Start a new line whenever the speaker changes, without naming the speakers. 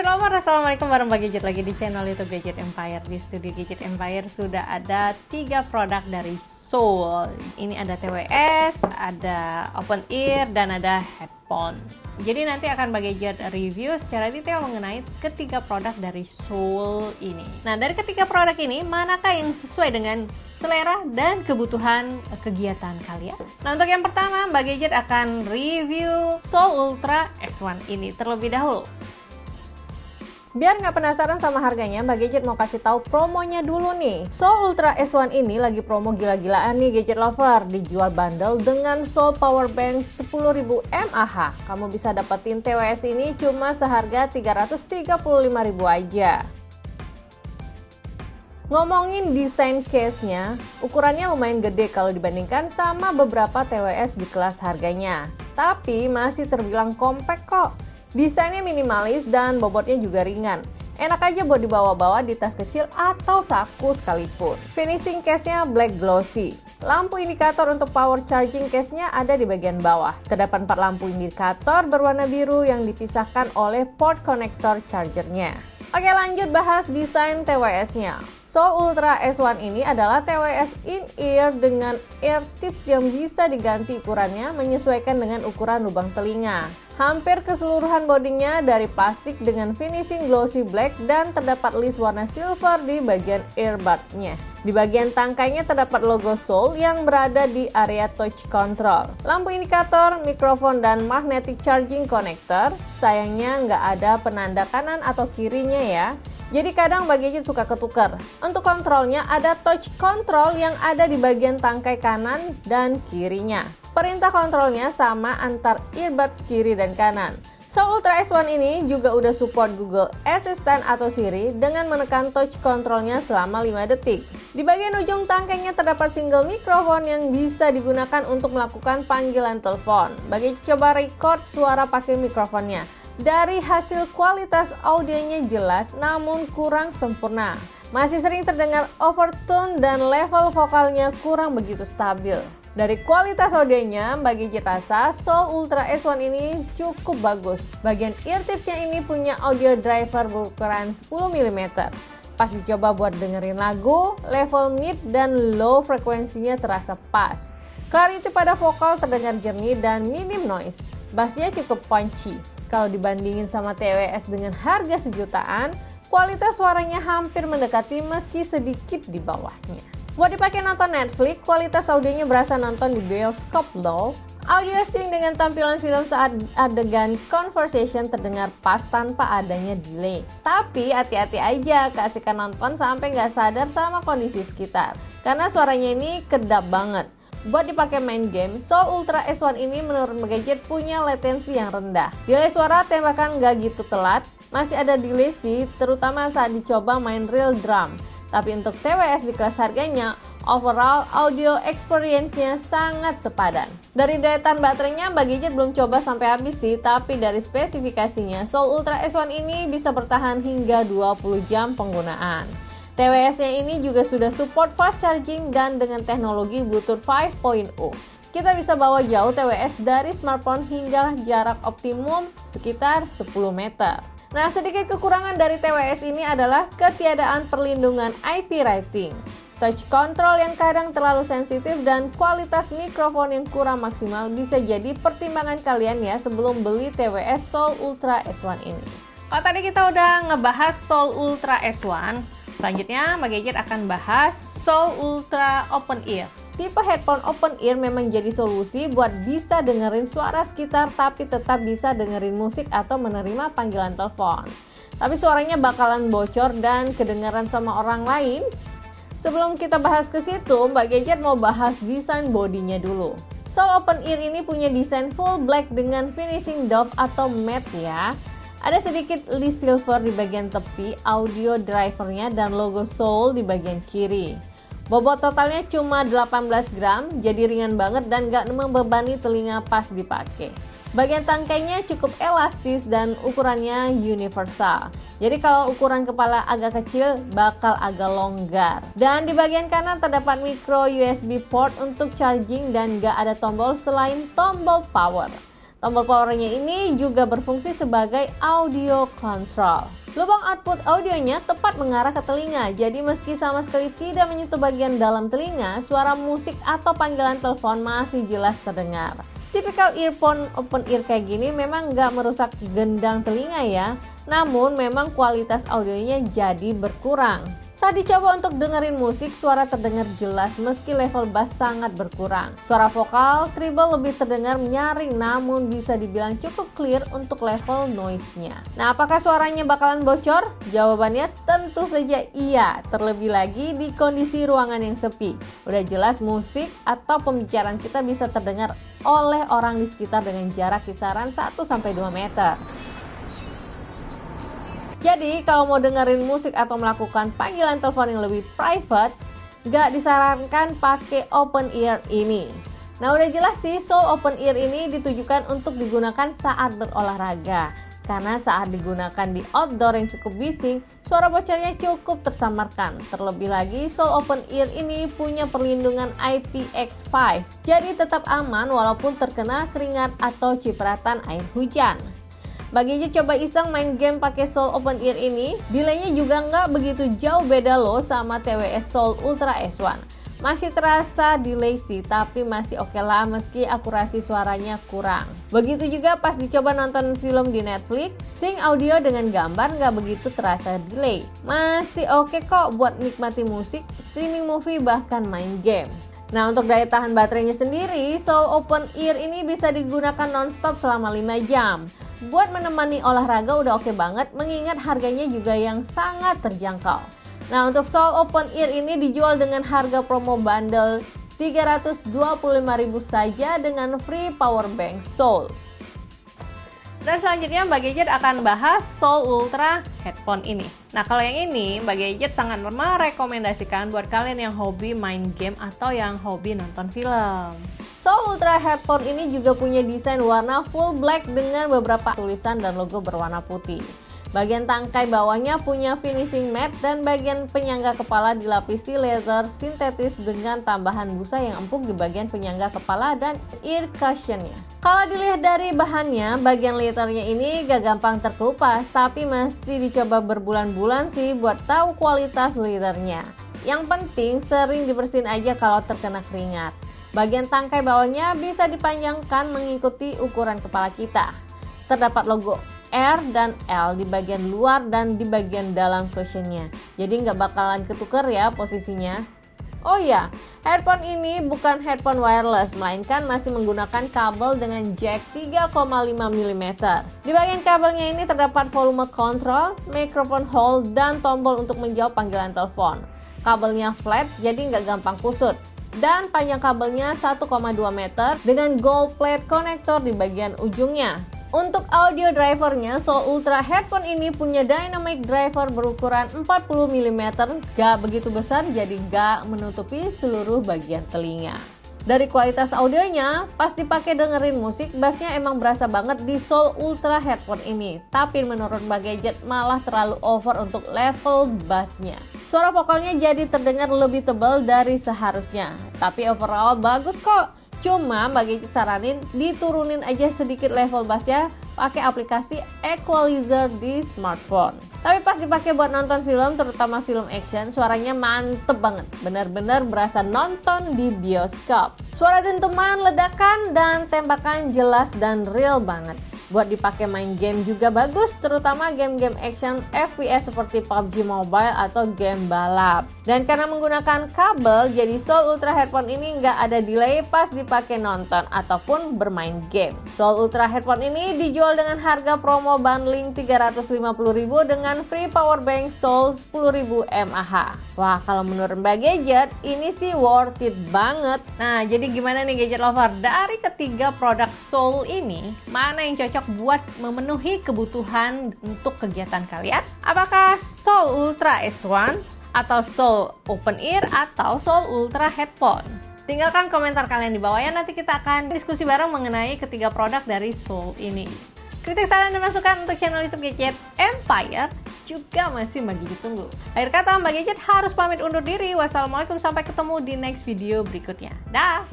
Lover, assalamualaikum, warahmatullahi wabarakatuh. Lagi di channel YouTube Gadget Empire. Di studio Gadget Empire sudah ada 3 produk dari Soul. Ini ada TWS, ada open ear, dan ada headphone. Jadi nanti akan Gadget review secara detail mengenai ketiga produk dari Soul ini. Nah, dari ketiga produk ini, manakah yang sesuai dengan selera dan kebutuhan kegiatan kalian? Nah, untuk yang pertama, Gadget akan review Soul Ultra S1 ini terlebih dahulu. Biar nggak penasaran sama harganya, Gadget mau kasih tahu promonya dulu nih. Soul Ultra S1 ini lagi promo gila-gilaan nih Gadget Lover. Dijual bundle dengan Soul Powerbank 10.000 mAh. Kamu bisa dapetin TWS ini cuma seharga 335.000 aja. Ngomongin desain case-nya, ukurannya lumayan gede kalau dibandingkan sama beberapa TWS di kelas harganya. Tapi masih terbilang compact kok. Desainnya minimalis dan bobotnya juga ringan. Enak aja buat dibawa-bawa di tas kecil atau saku sekalipun. Finishing case-nya black glossy. Lampu indikator untuk power charging case-nya ada di bagian bawah. Terdapat 4 lampu indikator berwarna biru yang dipisahkan oleh port connector chargernya. Oke, lanjut bahas desain TWS-nya. Soul Ultra S1 ini adalah TWS in-ear dengan ear tips yang bisa diganti ukurannya menyesuaikan dengan ukuran lubang telinga. Hampir keseluruhan bodinya dari plastik dengan finishing glossy black dan terdapat list warna silver di bagian earbuds-nya. Di bagian tangkainya terdapat logo Soul yang berada di area touch control. Lampu indikator, mikrofon, dan magnetic charging connector. Sayangnya nggak ada penanda kanan atau kirinya ya. Jadi kadang Gadget suka ketukar. Untuk kontrolnya ada touch control yang ada di bagian tangkai kanan dan kirinya. Perintah kontrolnya sama antar earbuds kiri dan kanan. Soul Ultra S1 ini juga udah support Google Assistant atau Siri dengan menekan touch controlnya selama 5 detik. Di bagian ujung tangkainya terdapat single mikrofon yang bisa digunakan untuk melakukan panggilan telepon. Gadget coba record suara pakai mikrofonnya. Dari hasil kualitas audionya jelas namun kurang sempurna. Masih sering terdengar overtone dan level vokalnya kurang begitu stabil. Dari kualitas audionya, Gadget rasa Soul Ultra S1 ini cukup bagus. Bagian ear tipsnya ini punya audio driver berukuran 10 mm. Pas dicoba buat dengerin lagu, level mid dan low frekuensinya terasa pas. Clarity pada vokal terdengar jernih dan minim noise. Bassnya cukup punchy. Kalau dibandingin sama TWS dengan harga sejutaan, kualitas suaranya hampir mendekati meski sedikit di bawahnya. Buat dipakai nonton Netflix, kualitas audionya berasa nonton di bioskop loh. Audio sync dengan tampilan film saat adegan conversation terdengar pas tanpa adanya delay. Tapi hati-hati aja, keasikan nonton sampai nggak sadar sama kondisi sekitar. Karena suaranya ini kedap banget. Buat dipakai main game, Soul Ultra S1 ini menurut Gadget punya latensi yang rendah. Delay suara tembakan nggak gitu telat, masih ada delay sih, terutama saat dicoba main real drum. Tapi untuk TWS di kelas harganya, overall audio experience-nya sangat sepadan. Dari daya tahan baterainya, Gadget belum coba sampai habis sih, tapi dari spesifikasinya, Soul Ultra S1 ini bisa bertahan hingga 20 jam penggunaan. TWS-nya ini juga sudah support fast charging dan dengan teknologi Bluetooth 5.0. Kita bisa bawa jauh TWS dari smartphone hingga jarak optimum sekitar 10 meter. Nah, sedikit kekurangan dari TWS ini adalah ketiadaan perlindungan IP rating, touch control yang kadang terlalu sensitif, dan kualitas mikrofon yang kurang maksimal bisa jadi pertimbangan kalian ya sebelum beli TWS Soul Ultra S1 ini. Kalau tadi kita udah ngebahas Soul Ultra S1, selanjutnya Gadget akan bahas Soul Ultra Open Ear. Tipe headphone open ear memang jadi solusi buat bisa dengerin suara sekitar tapi tetap bisa dengerin musik atau menerima panggilan telepon. Tapi suaranya bakalan bocor dan kedengaran sama orang lain. Sebelum kita bahas ke situ, Gadget mau bahas desain bodinya dulu. Soul Open Ear ini punya desain full black dengan finishing doff atau matte ya. Ada sedikit list silver di bagian tepi, audio drivernya, dan logo Soul di bagian kiri. Bobot totalnya cuma 18 gram, jadi ringan banget dan gak membebani telinga pas dipakai. Bagian tangkainya cukup elastis dan ukurannya universal. Jadi kalau ukuran kepala agak kecil, bakal agak longgar. Dan di bagian kanan terdapat micro USB port untuk charging dan gak ada tombol selain tombol power. Tombol powernya ini juga berfungsi sebagai audio control. Lubang output audionya tepat mengarah ke telinga, jadi meski sama sekali tidak menyentuh bagian dalam telinga, suara musik atau panggilan telepon masih jelas terdengar. Tipikal earphone open ear kayak gini memang nggak merusak gendang telinga ya, namun memang kualitas audionya jadi berkurang. Saat dicoba untuk dengerin musik, suara terdengar jelas meski level bass sangat berkurang. Suara vokal, treble lebih terdengar nyaring namun bisa dibilang cukup clear untuk level noise-nya. Nah, apakah suaranya bakalan bocor? Jawabannya tentu saja iya, terlebih lagi di kondisi ruangan yang sepi. Udah jelas musik atau pembicaraan kita bisa terdengar oleh orang di sekitar dengan jarak kisaran 1-2 meter. Jadi kalau mau dengerin musik atau melakukan panggilan telepon yang lebih private, gak disarankan pakai open ear ini. Nah udah jelas sih, Soul Open Ear ini ditujukan untuk digunakan saat berolahraga. Karena saat digunakan di outdoor yang cukup bising, suara bocornya cukup tersamarkan. Terlebih lagi, Soul Open Ear ini punya perlindungan IPX5. Jadi tetap aman walaupun terkena keringat atau cipratan air hujan. Bagi aja coba iseng main game pakai Soul Open Ear ini, delaynya juga nggak begitu jauh beda loh sama TWS Soul Ultra S1. Masih terasa delay sih, tapi masih oke lah meski akurasi suaranya kurang. Begitu juga pas dicoba nonton film di Netflix, sync audio dengan gambar nggak begitu terasa delay. Masih oke kok buat nikmati musik, streaming movie, bahkan main game. Nah untuk daya tahan baterainya sendiri, Soul Open Ear ini bisa digunakan non-stop selama 5 jam. Buat menemani olahraga udah oke banget, mengingat harganya juga yang sangat terjangkau. Nah untuk Soul Open Ear ini dijual dengan harga promo bundle 325.000 saja dengan free power bank Soul. Dan selanjutnya Mbak Gadget akan bahas Soul Ultra headphone ini. Nah kalau yang ini Mbak Gadget sangat merekomendasikan buat kalian yang hobi main game atau yang hobi nonton film. Soul Ultra headphone ini juga punya desain warna full black dengan beberapa tulisan dan logo berwarna putih. Bagian tangkai bawahnya punya finishing matte dan bagian penyangga kepala dilapisi leather sintetis dengan tambahan busa yang empuk di bagian penyangga kepala dan ear cushionnya. Kalau dilihat dari bahannya, bagian leathernya ini gak gampang terkelupas, tapi mesti dicoba berbulan-bulan sih buat tahu kualitas leathernya. Yang penting sering dibersihin aja kalau terkena keringat. Bagian tangkai bawahnya bisa dipanjangkan mengikuti ukuran kepala kita. Terdapat logo R dan L di bagian luar dan di bagian dalam cushionnya. Jadi nggak bakalan ketuker ya posisinya. Oh ya, headphone ini bukan headphone wireless, melainkan masih menggunakan kabel dengan jack 3,5 mm. Di bagian kabelnya ini terdapat volume control, microphone hole, dan tombol untuk menjawab panggilan telepon. Kabelnya flat, jadi nggak gampang kusut. Dan panjang kabelnya 1,2 meter dengan gold plate connector di bagian ujungnya. Untuk audio drivernya, Soul Ultra headphone ini punya dynamic driver berukuran 40 mm, gak begitu besar jadi gak menutupi seluruh bagian telinga. Dari kualitas audionya, pas dipakai dengerin musik, bassnya emang berasa banget di Soul Ultra headphone ini. Tapi menurut Mbak Gadget malah terlalu over untuk level bassnya. Suara vokalnya jadi terdengar lebih tebal dari seharusnya. Tapi overall bagus kok. Cuma Mbak Gadget saranin diturunin aja sedikit level bassnya pakai aplikasi equalizer di smartphone. Tapi pas dipakai buat nonton film, terutama film action, suaranya mantep banget. Bener-bener berasa nonton di bioskop. Suara dentuman, ledakan, dan tembakan jelas dan real banget. Buat dipakai main game juga bagus, terutama game-game action FPS seperti PUBG Mobile atau game balap. Dan karena menggunakan kabel, jadi Soul Ultra headphone ini nggak ada delay pas dipakai nonton ataupun bermain game. Soul Ultra headphone ini dijual dengan harga promo bundling 350.000 dengan free power bank Soul 10.000 mAh. Wah, kalau menurut Mbak Gadget, ini sih worth it banget. Nah, jadi gimana nih Gadget Lover? Dari ketiga produk Soul ini, mana yang cocok buat memenuhi kebutuhan untuk kegiatan kalian? Apakah Soul Ultra S1 atau Soul Open Ear atau Soul Ultra Headphone? Tinggalkan komentar kalian di bawah ya, nanti kita akan diskusi bareng mengenai ketiga produk dari Soul ini. Kritik, saran, dan masukan untuk channel YouTube Gadget Empire juga masih Mbak Gadget tunggu. Akhir kata Mbak Gadget harus pamit undur diri. Wassalamualaikum, sampai ketemu di next video berikutnya. Dah.